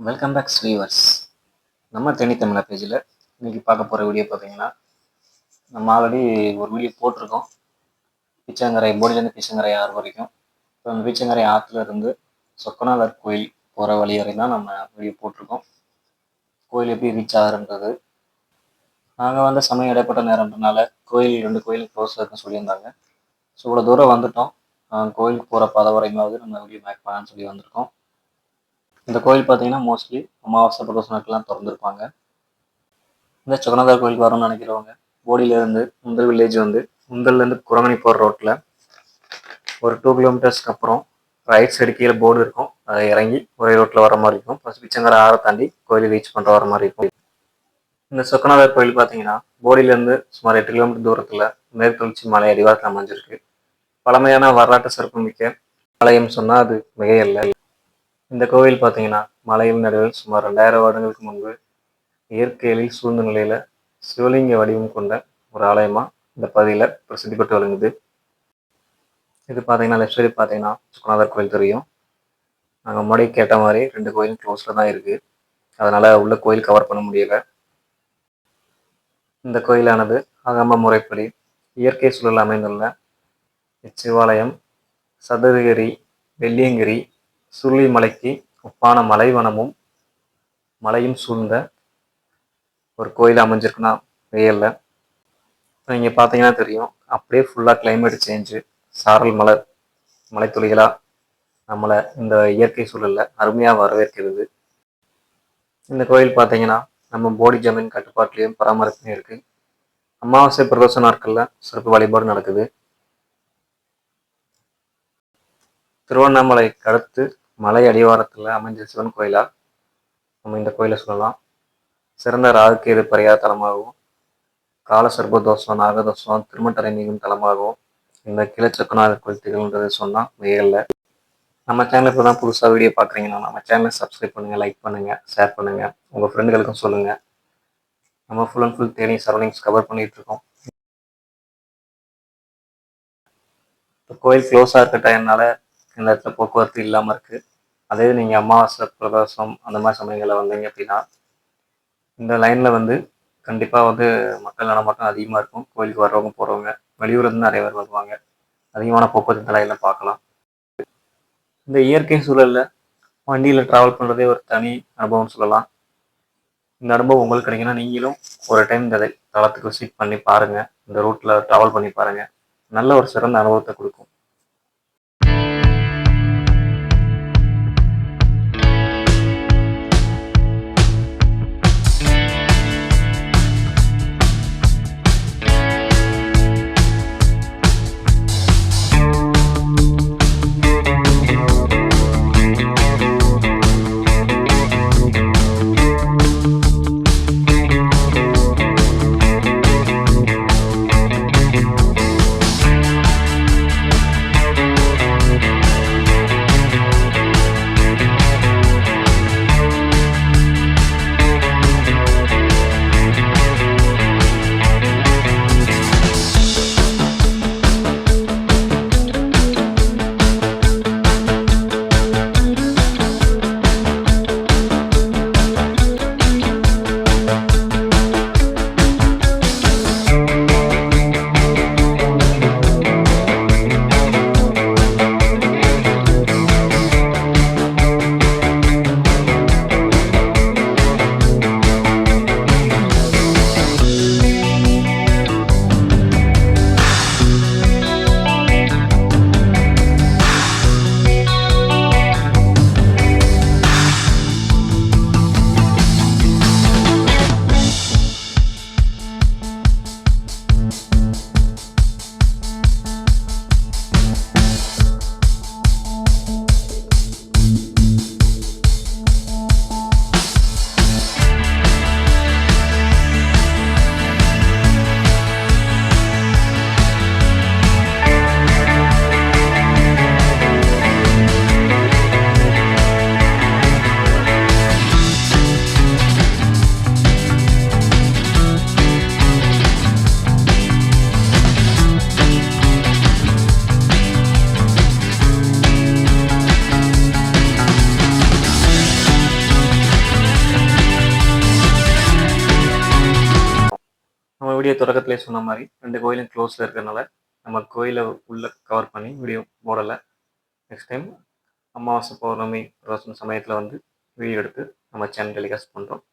Welcome back viewers. நம்ம தேனி தமிழா பேஜில் இன்றைக்கி பார்க்க போகிற வீடியோ பார்த்தீங்கன்னா, நம்ம ஆல்ரெடி ஒரு வீடியோ போட்டிருக்கோம். பிச்சங்கரை போடியிலேருந்து பிச்சங்கரை ஆறு வரைக்கும். இப்போ அந்த பிச்சங்கரை ஆற்றுல இருந்து சொக்கநாதர் கோயில் போகிற வழி வரை தான் நம்ம வீடியோ போட்டிருக்கோம். கோயில் எப்படி ரீச் ஆகுன்றது. நாங்கள் வந்து சமயம் இடைப்பட்ட நேரம்ன்றனால ரெண்டு கோயில் க்ளோஸில் இருக்குன்னு சொல்லியிருந்தாங்க. ஸோ இவ்வளோ தூரம் வந்துட்டோம். கோயிலுக்கு போகிற பாதை வரைமாவது நம்ம வீடியோ மேக் பண்ணலான்னு சொல்லி வந்திருக்கோம். இந்த கோயில் பார்த்தீங்கன்னா மோஸ்ட்லி அமாவாசை பிரதோஷ நாட்கள்லாம் திறந்துருப்பாங்க. இந்த சொக்கநாதர் கோயிலுக்கு வரணும்னு நினைக்கிறவங்க போடியிலேருந்து முந்தல் வில்லேஜ் வந்து முந்தல்லேருந்து குரங்கணி போகிற ரோட்டில் ஒரு 2 கிலோமீட்டர்ஸ்க்கு அப்புறம் ரைட் சைடு கீழே போர்டு இருக்கும். அதை இறங்கி ஒரே ரோட்டில் வர மாதிரி இருக்கும். ஃபஸ்ட் பிச்சங்கரை ஆறை தாண்டி கோயில் ரீச் பண்ணுற வர மாதிரி இருக்கும். இந்த சொக்கநாதர் கோயில் பார்த்தீங்கன்னா போடியிலேருந்து சுமார் 8 கிலோமீட்டர் தூரத்தில் மேற்கு தொடர்ச்சி மலை அடிவாரத்தில் அமைஞ்சிருக்கு. பழமையான வரலாற்று சிறப்புமிக்க ஆலயம் சொன்னால் அது மிகையல்ல. இந்த கோவில் பார்த்தீங்கன்னா மலையின் நடுவில் சுமார் 2000 வருடங்களுக்கு முன்பு இயற்கையில் சூழ்ந்த நிலையில் சிவலிங்க வடிவம் கொண்ட ஒரு ஆலயமாக இந்த பகுதியில் பிரசித்தி பெற்று விளங்குது. இது பார்த்தீங்கன்னா லெஃப்ட் சைடு பார்த்தீங்கன்னா சொக்கநாதர் கோயில் தெரியும். நாங்கள் முன்னாடி கேட்ட மாதிரி 2 கோயிலும் க்ளோஸில் தான் இருக்குது. அதனால் உள்ள கோயில் கவர் பண்ண முடியலை. இந்த கோயிலானது ஆகம முறைப்படி இயற்கை சூழல் அமைந்துள்ள இச்சிவாலயம் சதுரகிரி வெள்ளியங்கிரி சுருளி மலைக்கு ஒப்பான மலைவனமும் மலையும் சூழ்ந்த ஒரு கோயில் அமைஞ்சிருக்குன்னா வெயில்ல. நீங்கள் பார்த்தீங்கன்னா தெரியும், அப்படியே ஃபுல்லாக கிளைமேட் சேஞ்சு சாரல் மலைத்துளிகளாக நம்மளை இந்த இயற்கை சூழலில் அருமையாக வரவேற்கிறது. இந்த கோயில் பார்த்தீங்கன்னா நம்ம போடி ஜமீன் கட்டுப்பாட்டிலையும் பராமரிப்புலையும் இருக்குது. அமாவாசை பிரதோஷ நாட்களில் சிறப்பு வழிபாடு நடக்குது. திருவண்ணாமலைக்கு அடுத்து மலை அடிவாரத்தில் அமைஞ்ச சிவன் கோயிலாக நம்ம இந்த கோயிலை சொல்லலாம். சிறந்த ராகுகேது பரிகார தலமாகவும் கால சர்ப்ப தோஷம் நாகதோஷம் திருமட்டரை நீங்கும் தலமாகவும் இந்த கிழச்சொக்கநாதர் கோயில் திகழ்ன்றது சொன்னால் மிகல. நம்ம சேனலுக்கு இப்போ தான் புதுசாக வீடியோ பார்க்குறீங்கன்னா நம்ம சேனலை சப்ஸ்கிரைப் பண்ணுங்கள், லைக் பண்ணுங்கள், ஷேர் பண்ணுங்கள், உங்கள் ஃப்ரெண்டுகளுக்கும் சொல்லுங்கள். நம்ம full and full Theni surroundings cover பண்ணிகிட்ருக்கோம். இப்போ கோயில் க்ளோஸாக இருக்க டைம்னால இந்த இடத்துல போக்குவரத்து இல்லாமல் இருக்குது. அதே நீங்கள் அமாவாசை பிரதோஷம் அந்த மாதிரி சமயங்களில் வந்தீங்க அப்படின்னா இந்த லைனில் வந்து கண்டிப்பாக வந்து மக்கள் நடமாட்டம் அதிகமாக இருக்கும். கோயிலுக்கு வர்றவங்க போகிறவங்க வெளியூர்லேருந்து நிறைய பேர் வருவாங்க. அதிகமான போக்குவரத்து லைனில் பார்க்கலாம். இந்த இயற்கை சூழலில் வண்டியில் ட்ராவல் பண்ணுறதே ஒரு தனி அனுபவம் சொல்லலாம். இந்த அனுபவம் உங்களுக்கு கிடைக்குன்னா நீங்களும் ஒரு டைம் இந்த தளத்துக்கு விசிட் பண்ணி பாருங்கள். இந்த ரூட்டில் ட்ராவல் பண்ணி பாருங்கள். நல்ல ஒரு சிறந்த அனுபவத்தை கொடுக்கும். வீடியோ தொடக்கத்திலே சொன்ன மாதிரி 2 கோயிலும் க்ளோஸில் இருக்கிறனால நம்ம கோயிலை உள்ளே கவர் பண்ணி வீடியோ போடலை. நெக்ஸ்ட் டைம் அமாவாசை பௌர்ணமி ரோசன சமயத்தில் வந்து வீடியோ எடுத்து நம்ம சேனல் டெலிகாஸ்ட் பண்ணுறோம்.